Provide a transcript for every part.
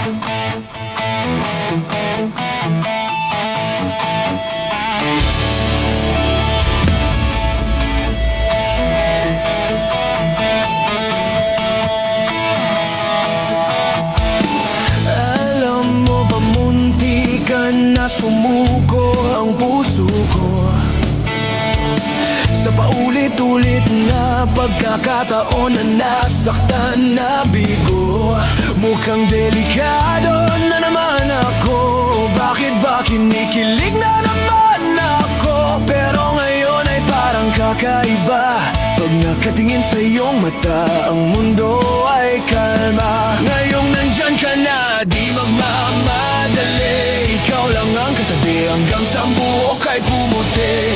Alam mo ba, munti ka na sumuko ang puso ko sa paulit-ulit na pagkakataon na nasaktan na bigo. Mukhang delikado na naman ako. Bakit ba kinikilig na naman ako? Pero ngayon ay parang kakaiba. Pag nakatingin sa iyong mata, ang mundo ay kalma. Ngayong nandyan ka na, di magmamadali. Ikaw lang ang katabi hanggang sa buhok ay pumuti.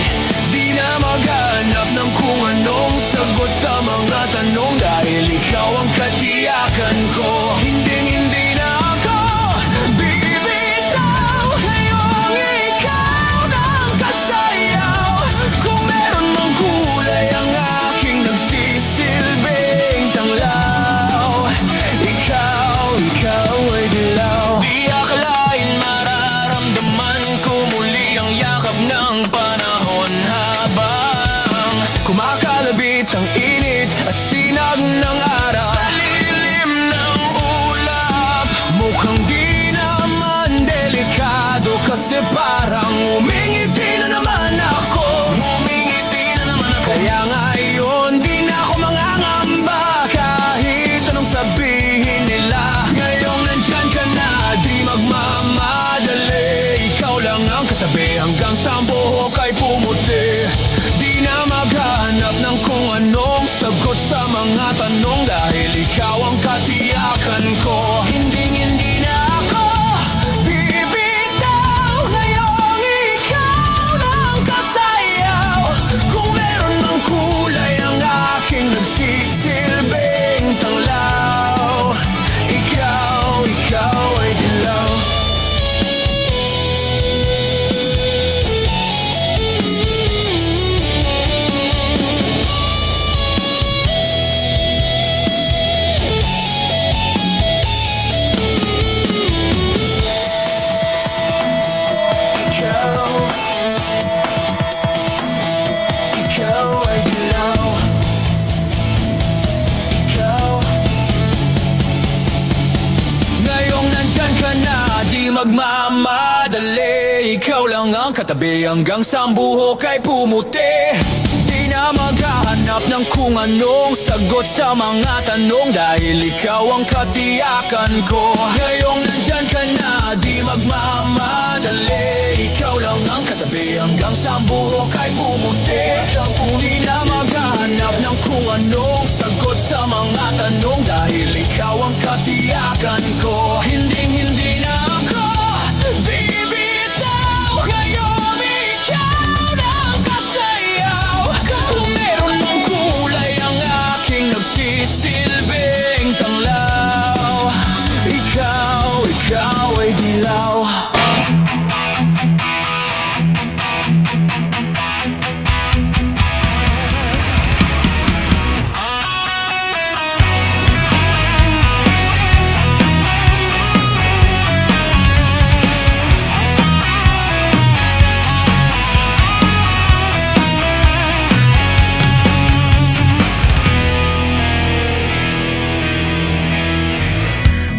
Di na maghanap ng kung anong sagot sa mga tanong, dahil ikaw ang katiyakan ko. Hindi na ako bibitaw. Ngayong ikaw na ang kasayaw. Kung meron mang kulay ang aking nagsisilbing tanglaw, ikaw ay dilaw. Di akalain mararamdaman ko muli ang yakap ng panahon, habang kumakalabit ang init at sinag ng araw sa lilim ng ulap. Mukhang di naman delikado, kasi parang umingiti na naman ako. Kaya ngayon di na ako mangangamba, kahit anong sabihin nila. Ngayong nandyan ka na, di magmamadali. Ikaw lang ang katabi hanggang sa buhok ay pumuti. Di na maghanap ng kung anong sagot sa mga tanong, dahil ikaw ang katiyakan ko. Hindi na ako bibitaw. Ngayong ikaw na ang kasayaw. Kung meron mang kulay ang aking nagsisilbing tanglaw, ikaw ay dilaw. Ikaw ay dilaw. Ngayong nandyan ka na, di magmamadali. Ikaw lang ang katabi hanggang sa buhok ay pumuti. Di na maghahanap ng kung anong sagot sa mga tanong, dahil ikaw ang katiyakan ko. Ngayong nandyan ka na, di magmamadali. Ikaw lang ang katabi hanggang sa buhok ay pumuti. Di na maghahanap ng kung anong sagot sa mga tanong, dahil ikaw ang katiyakan ko. Hindi na ako bibitaw. Ngayong ikaw na ang kasayaw. Kung meron mang kulay ang aking nagsisilbing tanglaw, ikaw ay dilaw.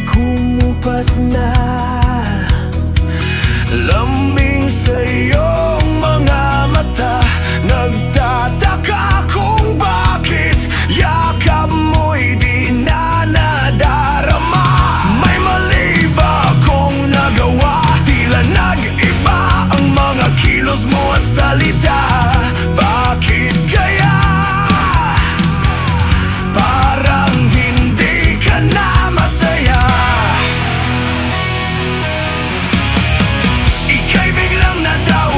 Kumupas na lambing sa iyong mga mata. Nagtataka kung bakit yakap mo'y di na nadarama. May mali ba akong nagawa? Tila nag-iba ang mga kilos mo at salita. Bakit kaya parang hindi ka na masaya? Ika'y biglang nadaw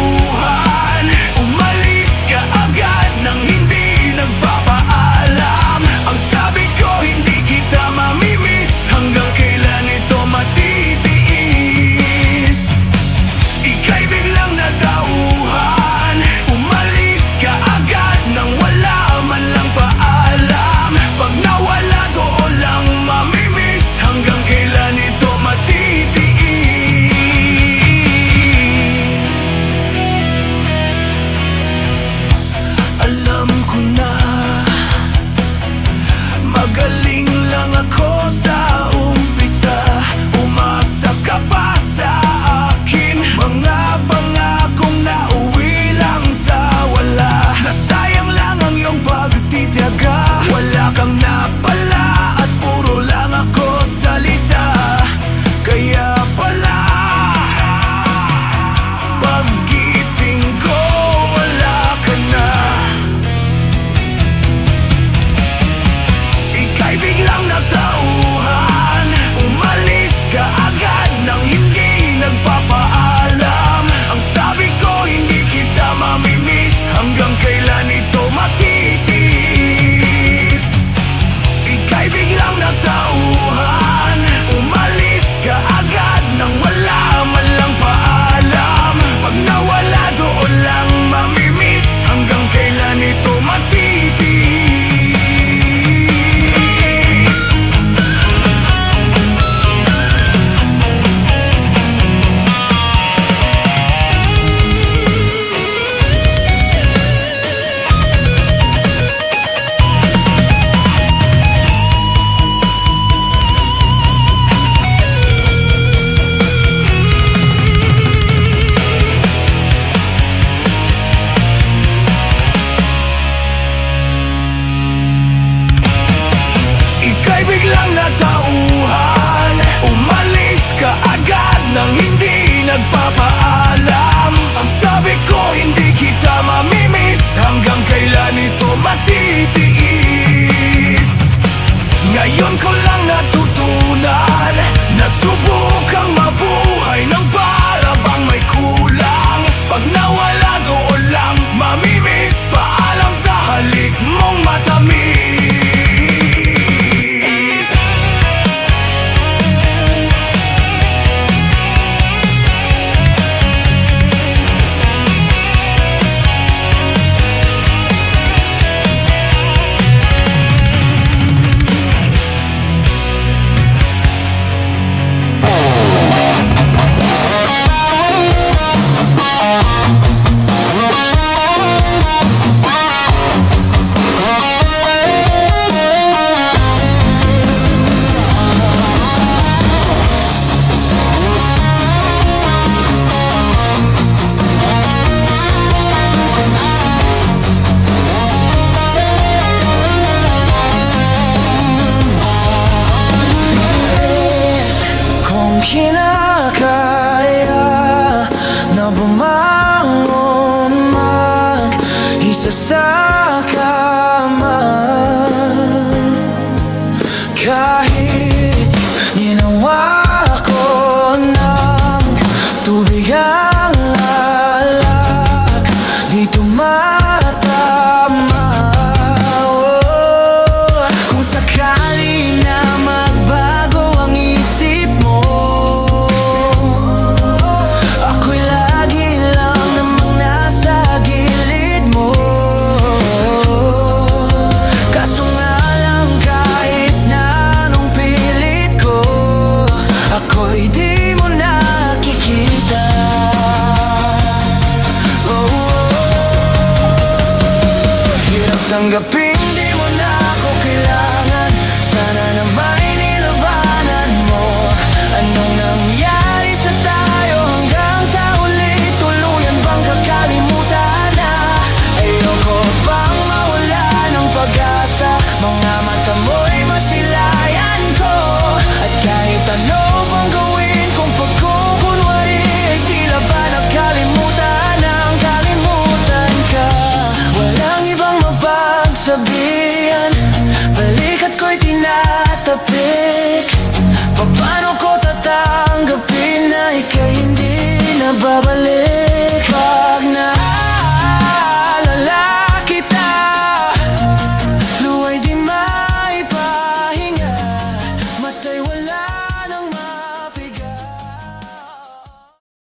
ka agad nang hindi nagpapaalam. Ang sabi ko hindi kita mamimiss, hanggang kailan ito matitiis? Ika'y biglang natauhan, umalis ka agad nang wala man lang paalam. Pag nawala doon lang mamimiss, hanggang kailan ito matitiis? Ika'y biglang natauhan, umalis ka agad nang hindi nagpapaalam. Ang sabi ko hindi kita mamimiss, hanggang kailan ito matitiis? Ngayon ko lang natutunan, nasubukang mabuhay ng para bang may kulang. Pag nawala doon lang mamimiss, paalam sa halik mong matamis. Kinakaya na bumangon mag-isa sa kama, kahit ginawa ko ng tubig ang alak, di tumatama. Kung sakali na magbago ang isip mo, tanggapin di mo na ako kailangan. Sana na may nilabanan mo. Anong nangyari sa tayo hanggang sa uli? Tuluyan bang kakalimutan na? Ayoko pang mawala ng pag-asa. Mga mata mo'y masilayan ko. At kahit ano pang gawin kung pagkukunwari, ay tila ba nakalimutan ang kalimutan ka. Walang ibang mapagsabihan, balikat ko'y tinatapik. Paano ko tatanggapin na ika'y hindi na babalik?